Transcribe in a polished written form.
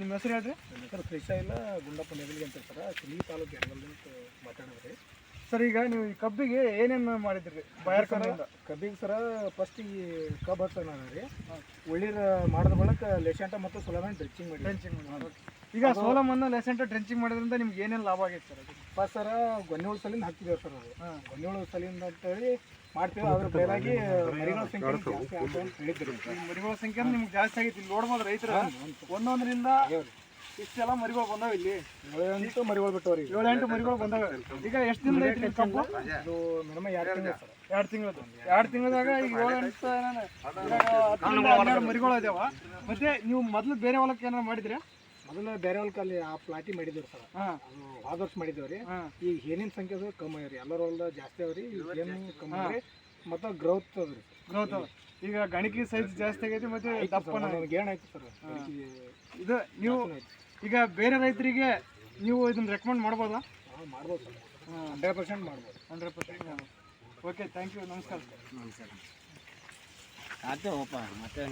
ನಿಮ್ಮ ಹೆಸರು ಹೇಳ್ರಿ? ನನ್ನ ಹೆಸರು ಶ್ರೀಶೈಲ ಗುಂಡಪ್ಪ ನೆಗಲಿಗೆ ಅಂತ ಸರ್, ಸಿಂಗಿ ತಾಲೂಕು ಹೆಂಗಲ್ಲಿಂತ ಮಾತಾಡಿದ್ರಿ ಸರ್. ಈಗ ನೀವು ಈ ಕಬ್ಬಿಗೆ ಏನೇನು ಮಾಡಿದ್ರಿ ಬಯರ್ ಕಡೆಯಿಂದ? ಕಬ್ಬಿಗೆ ಸರ ಫಸ್ಟ್ ಈ ಕಬ್ಬು ಹಚ್ಚೋಣ ರೀ, ಒಳ್ಳಿರ ಮಾಡಿದ ಬಳಿಕ ಲೆಸೆಂಟ ಮತ್ತು ಸೋಲಮನ್ ಡ್ರೆಂಚಿಂಗ್ ಮಾಡಿ. ಈಗ ಸೋಲಮನ್ನು ಲೆಸೆಂಟ ಡ್ರೆಂಚಿಂಗ್ ಮಾಡೋದ್ರಿಂದ ನಿಮ್ಗೆ ಏನೇನು ಲಾಭ ಆಗೈತೆ ಸರ್? ಅದು ಫಸ್ಟ್ ಸರ ಗೊನ್ನೇಳು ಸಲಿಂದ ಹಾಕ್ತಿದ್ದೇವೆ ಸರ್. ಅದು ಗೊನ್ನೇಳು ಸಲಿಂದ ಅಂತೇಳಿ ಮಾಡ್ತೀವಿ. ಅದ್ರ ಬೇಲಾಗಿ ಮರಿಗಳ ಸಂಖ್ಯೆ ಜಾಸ್ತಿ ಆಗ್ತದೆ ಅಂತ ಹೇಳಿದ್ರಿ. ಮರಿಗಳ ಸಂಖ್ಯೆ ನಿಮ್ಗೆ ಜಾಸ್ತಿ ಆಗೈತಿ. ಇಲ್ಲಿ ನೋಡ್ಬೋದು ರೈತರು ಒಂದೊಂದರಿಂದ ಇಷ್ಟೆಲ್ಲ ಮರಿಗಳು ಬಂದಾವ. ಇಲ್ಲಿ 7-8 ಮರಿಗಳು ಬಿಟ್ಟವ್ರಿ. 7-8 ಮರಿಗಳು ಬಂದಾವೆ. ಈಗ ಎಷ್ಟು ದಿನದ ಐತಿ ಕಬ್ಬು? ಅದು ಮಿನಿಮಮ್ 2 ತಿಂಗಳು ಸರ್. 2 ತಿಂಗಳದು. 2 ತಿಂಗಳದಾಗ ಈಗ 7-8 ಮರಿಗಳು ಇದಾವ. ಮತ್ತೆ ನೀವು ಮೊದಲು ಬೇರೆ ಹೊಲಕ್ಕೆ ಏನಾರು ಮಾಡಿದ್ರೆ? ಮೊದಲ ಬೇರೆ ಹೊಲಕ್ಕೆ ಅಲ್ಲಿ ಆ ಪ್ಲಾಟಿ ಮಾಡಿದ್ದೇವೆ ಸರ್. ಅದು ಹೋದ ವರ್ಷ ಮಾಡಿದ್ದೇವ್ರಿ. ಈಗ ಏನಿನ ಸಂಖ್ಯೆ ಅದು ಕಮ್ಮಿ ಆಗ್ರಿ, ಎಲ್ಲರ ಹೊಲ್ದ ಜಾಸ್ತಿ ಅವ್ರಿ. ಏನು ಕಮ್ಮಿ ಆಗ್ರಿ ಮತ್ತು ಗ್ರೋತ್ ಅದ್ರಿ. ಗ್ರೋತ್ ಅದ. ಈಗ ಗಣಿಕೆ ಸೈಜ್ ಜಾಸ್ತಿ ಆಗೈತಿ ಮತ್ತೆ ದಪ್ಪನ ಏನಾಯ್ತು ಸರ್. ಇದು ನೀವು ಈಗ ಬೇರೆ ರೈತರಿಗೆ ನೀವು ಇದನ್ನ ರೆಕಮೆಂಡ್ ಮಾಡ್ಬೋದಾ? ಮಾಡ್ಬೋದು ಸರ್. 100% ಮಾಡ್ಬೋದು. 100% ಓಕೆ, ಥ್ಯಾಂಕ್ ಯು. ನಮಸ್ಕಾರ. ನಮಸ್ಕಾರ. ಆಯ್ತು ಮತ್ತೆ